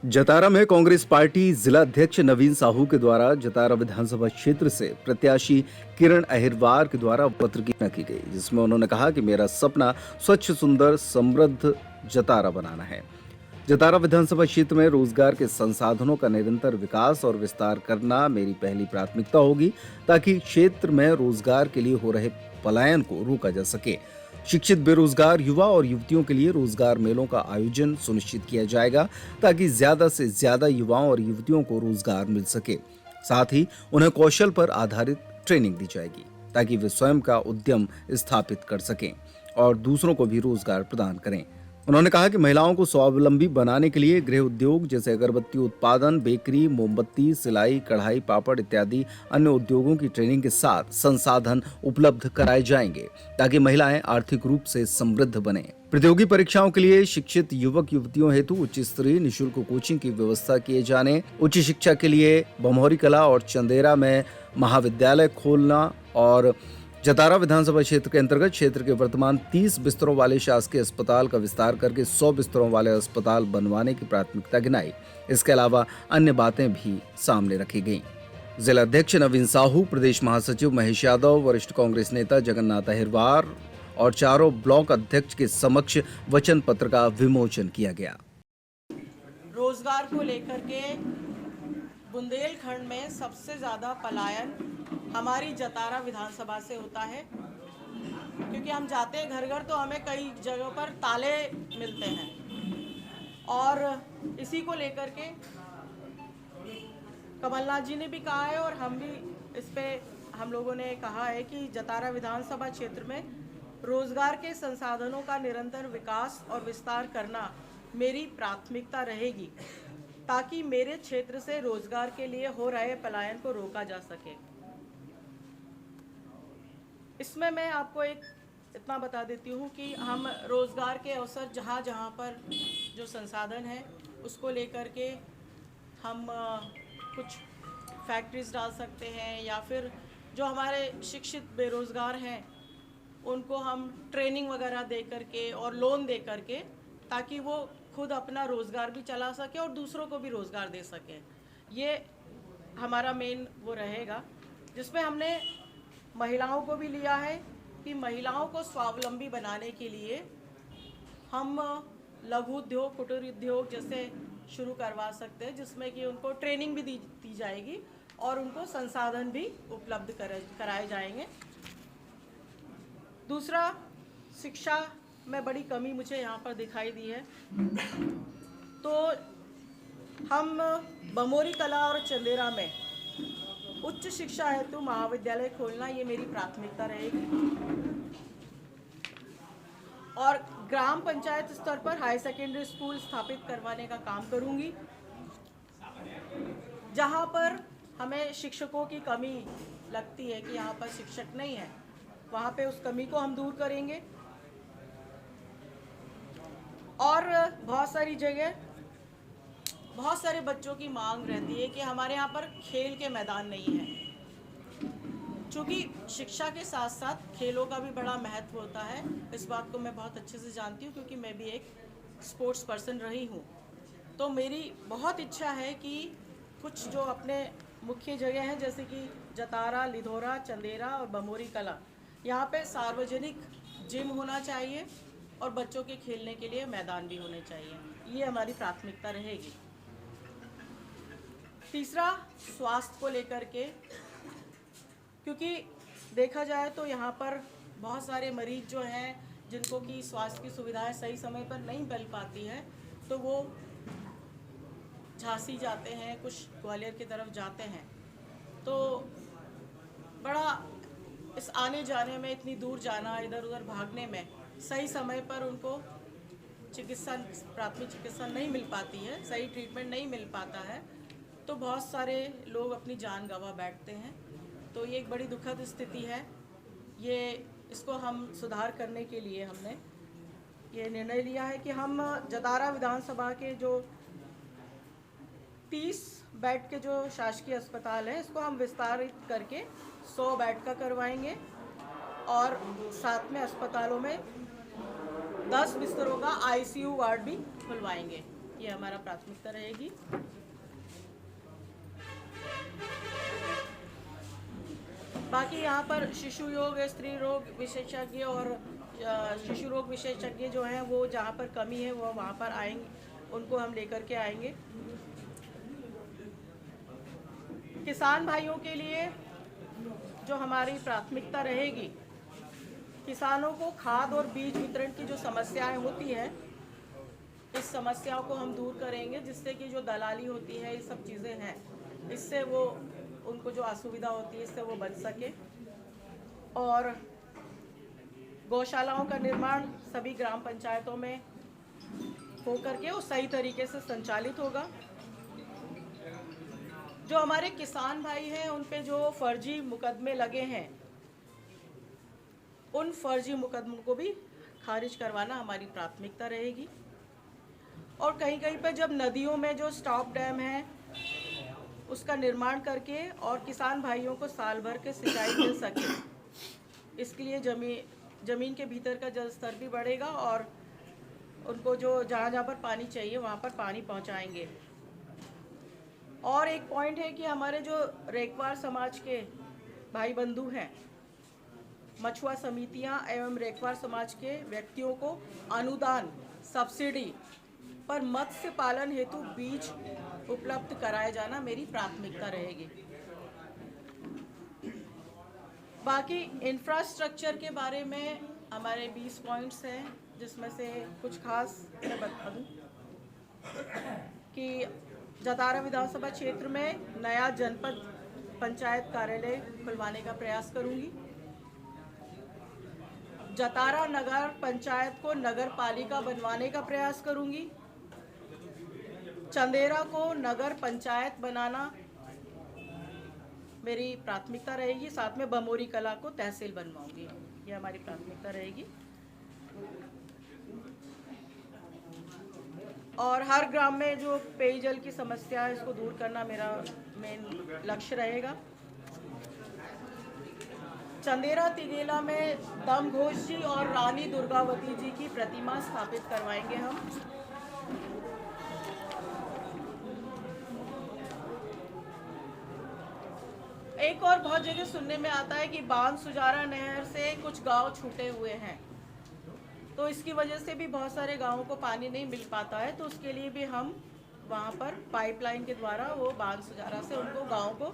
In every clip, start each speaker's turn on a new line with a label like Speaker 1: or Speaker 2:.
Speaker 1: जतारा में कांग्रेस पार्टी जिला अध्यक्ष नवीन साहू के द्वारा जतारा विधानसभा क्षेत्र से प्रत्याशी किरण अहिरवार के द्वारा पत्र की रचना की गई, जिसमें उन्होंने कहा कि मेरा सपना स्वच्छ, सुंदर, समृद्ध जतारा बनाना है। जतारा विधानसभा क्षेत्र में रोजगार के संसाधनों का निरंतर विकास और विस्तार करना मेरी पहली प्राथमिकता होगी, ताकि क्षेत्र में रोजगार के लिए हो रहे पलायन को रोका जा सके। शिक्षित बेरोजगार युवा और युवतियों के लिए रोजगार मेलों का आयोजन सुनिश्चित किया जाएगा, ताकि ज्यादा से ज्यादा युवाओं और युवतियों को रोजगार मिल सके। साथ ही उन्हें कौशल पर आधारित ट्रेनिंग दी जाएगी, ताकि वे स्वयं का उद्यम स्थापित कर सकें और दूसरों को भी रोजगार प्रदान करें। उन्होंने कहा कि महिलाओं को स्वावलंबी बनाने के लिए गृह उद्योग जैसे अगरबत्ती उत्पादन, बेकरी, मोमबत्ती, सिलाई, कढ़ाई, पापड़ इत्यादि अन्य उद्योगों की ट्रेनिंग के साथ संसाधन उपलब्ध कराए जाएंगे, ताकि महिलाएं आर्थिक रूप से समृद्ध बने। प्रतियोगी परीक्षाओं के लिए शिक्षित युवक युवतियों हेतु उच्च स्तरीय निःशुल्क कोचिंग की व्यवस्था किए जाने, उच्च शिक्षा के लिए बमोरी कला और चंदेरा में महाविद्यालय खोलना और जतारा विधानसभा क्षेत्र के अंतर्गत क्षेत्र के वर्तमान 30 बिस्तरों वाले शासकीय अस्पताल का विस्तार करके 100 बिस्तरों वाले अस्पताल बनवाने की प्राथमिकता गिनाई। इसके अलावा अन्य बातें भी सामने रखी गईं। जिला अध्यक्ष नवीन साहू, प्रदेश महासचिव महेश यादव, वरिष्ठ कांग्रेस नेता जगन्नाथ अहिरवार और चारों ब्लॉक अध्यक्ष के समक्ष वचन पत्र का विमोचन किया गया।
Speaker 2: रोजगार को लेकर के बुंदेलखंड में सबसे ज़्यादा पलायन हमारी जतारा विधानसभा से होता है, क्योंकि हम जाते हैं घर घर तो हमें कई जगहों पर ताले मिलते हैं। और इसी को लेकर के कमलनाथ जी ने भी कहा है और हम भी इस पे हम लोगों ने कहा है कि जतारा विधानसभा क्षेत्र में रोजगार के संसाधनों का निरंतर विकास और विस्तार करना मेरी प्राथमिकता रहेगी, ताकि मेरे क्षेत्र से रोजगार के लिए हो रहे पलायन को रोका जा सके। इसमें मैं आपको इतना बता देती हूँ कि हम रोजगार के अवसर जहाँ जहाँ पर जो संसाधन है उसको लेकर के हम कुछ फैक्ट्रीज डाल सकते हैं, या फिर जो हमारे शिक्षित बेरोजगार हैं उनको हम ट्रेनिंग वगैरह दे करके और लोन दे करके, ताकि वो खुद अपना रोज़गार भी चला सके और दूसरों को भी रोज़गार दे सके। ये हमारा मेन वो रहेगा, जिसमें हमने महिलाओं को भी लिया है कि महिलाओं को स्वावलंबी बनाने के लिए हम लघु उद्योग, कुटीर उद्योग जैसे शुरू करवा सकते हैं, जिसमें कि उनको ट्रेनिंग भी दी जाएगी और उनको संसाधन भी उपलब्ध कराए जाएंगे। दूसरा, शिक्षा में बड़ी कमी मुझे यहाँ पर दिखाई दी है, तो हम बमोरी कला और चंदेरा में उच्च शिक्षा हेतु महाविद्यालय खोलना ये मेरी प्राथमिकता रहेगी। और ग्राम पंचायत स्तर पर हाई सेकेंडरी स्कूल स्थापित करवाने का काम करूँगी। जहाँ पर हमें शिक्षकों की कमी लगती है कि यहाँ पर शिक्षक नहीं है, वहाँ पे उस कमी को हम दूर करेंगे। और बहुत सारी जगह बहुत सारे बच्चों की मांग रहती है कि हमारे यहाँ पर खेल के मैदान नहीं है। चूँकि शिक्षा के साथ साथ खेलों का भी बड़ा महत्व होता है, इस बात को मैं बहुत अच्छे से जानती हूँ, क्योंकि मैं भी एक स्पोर्ट्स पर्सन रही हूँ। तो मेरी बहुत इच्छा है कि कुछ जो अपने मुख्य जगह हैं, जैसे कि जतारा, लिधौरा, चंदेरा और बमोरी कला, यहाँ पे सार्वजनिक जिम होना चाहिए और बच्चों के खेलने के लिए मैदान भी होने चाहिए। ये हमारी प्राथमिकता रहेगी। तीसरा, स्वास्थ्य को लेकर के, क्योंकि देखा जाए तो यहाँ पर बहुत सारे मरीज जो हैं जिनको कि स्वास्थ्य की सुविधाएं सही समय पर नहीं मिल पाती है, तो वो झांसी जाते हैं, कुछ ग्वालियर की तरफ जाते हैं। तो बड़ा इस आने जाने में, इतनी दूर जाना, इधर उधर भागने में सही समय पर उनको चिकित्सा, प्राथमिक चिकित्सा नहीं मिल पाती है, सही ट्रीटमेंट नहीं मिल पाता है, तो बहुत सारे लोग अपनी जान गंवा बैठते हैं। तो ये एक बड़ी दुखद स्थिति है। इसको हम सुधार करने के लिए हमने ये निर्णय लिया है कि हम जतारा विधानसभा के जो 30 बेड के जो शासकीय अस्पताल है, इसको हम विस्तारित करके 100 बेड का करवाएंगे और साथ में अस्पतालों में 10 बिस्तरों का ICU वार्ड भी खुलवाएंगे। ये हमारा प्राथमिकता रहेगी। बाकी यहाँ पर शिशु योग, स्त्री रोग विशेषज्ञ और शिशु रोग विशेषज्ञ जो हैं वो जहाँ पर कमी है वो वहाँ पर आएंगे, उनको हम लेकर के आएंगे। किसान भाइयों के लिए जो हमारी प्राथमिकता रहेगी, किसानों को खाद और बीज वितरण की जो समस्याएं होती हैं, इस समस्याओं को हम दूर करेंगे, जिससे कि जो दलाली होती है, ये सब चीज़ें हैं, इससे वो उनको जो असुविधा होती है इससे वो बच सके। और गौशालाओं का निर्माण सभी ग्राम पंचायतों में होकर के वो सही तरीके से संचालित होगा। जो हमारे किसान भाई हैं उन पे जो फर्जी मुकदमे लगे हैं, उन फर्जी मुकदमों को भी खारिज करवाना हमारी प्राथमिकता रहेगी। और कहीं कहीं पर जब नदियों में जो स्टॉप डैम है उसका निर्माण करके और किसान भाइयों को साल भर के सिंचाई मिल सके, इसके लिए ज़मीन के भीतर का जल स्तर भी बढ़ेगा और उनको जो जहाँ जहाँ पर पानी चाहिए वहाँ पर पानी पहुँचाएंगे। और एक पॉइंट है कि हमारे जो रेखवार समाज के भाई बंधु हैं, मछुआ समितियां एवं रेखवार समाज के व्यक्तियों को अनुदान, सब्सिडी पर मत्स्य पालन हेतु बीज उपलब्ध कराया जाना मेरी प्राथमिकता रहेगी। बाकी इंफ्रास्ट्रक्चर के बारे में हमारे 20 पॉइंट्स हैं, जिसमें से कुछ खास मैं बता दूं कि जतारा विधानसभा क्षेत्र में नया जनपद पंचायत कार्यालय खुलवाने का प्रयास करूंगी। जतारा नगर पंचायत को नगर पालिका बनवाने का प्रयास करूंगी। चंदेरा को नगर पंचायत बनाना मेरी प्राथमिकता रहेगी। साथ में बमोरी कला को तहसील बनवाऊंगी, ये हमारी प्राथमिकता रहेगी। और हर ग्राम में जो पेयजल की समस्या है इसको दूर करना मेरा मेन लक्ष्य रहेगा। चंदेरा तिगेला में दम घोष जी और रानी दुर्गावती जी की प्रतिमा स्थापित करवाएंगे हम। एक और बहुत जगह सुनने में आता है कि बांध सुजारा नहर से कुछ गांव छूटे हुए हैं, तो इसकी वजह से भी बहुत सारे गांवों को पानी नहीं मिल पाता है। तो उसके लिए भी हम वहां पर पाइपलाइन के द्वारा वो बांध सुजारा से उनको गांव को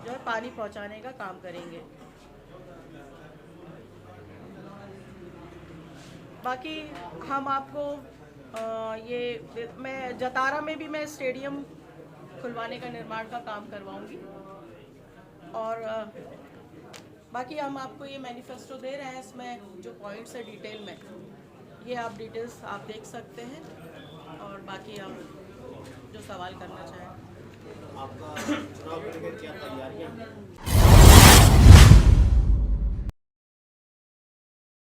Speaker 2: जो है पानी पहुंचाने का काम करेंगे। बाकी हम आपको मैं जतारा में भी मैं स्टेडियम खुलवाने का निर्माण का काम करवाऊंगी। और बाकी हम आपको ये मैनिफेस्टो दे रहे हैं, इसमें जो पॉइंट्स है डिटेल में, ये आप डिटेल्स आप देख सकते हैं। और बाकी आप जो सवाल करना चाहें।
Speaker 3: आपका चुनाव को लेकर क्या तैयारियां हैं?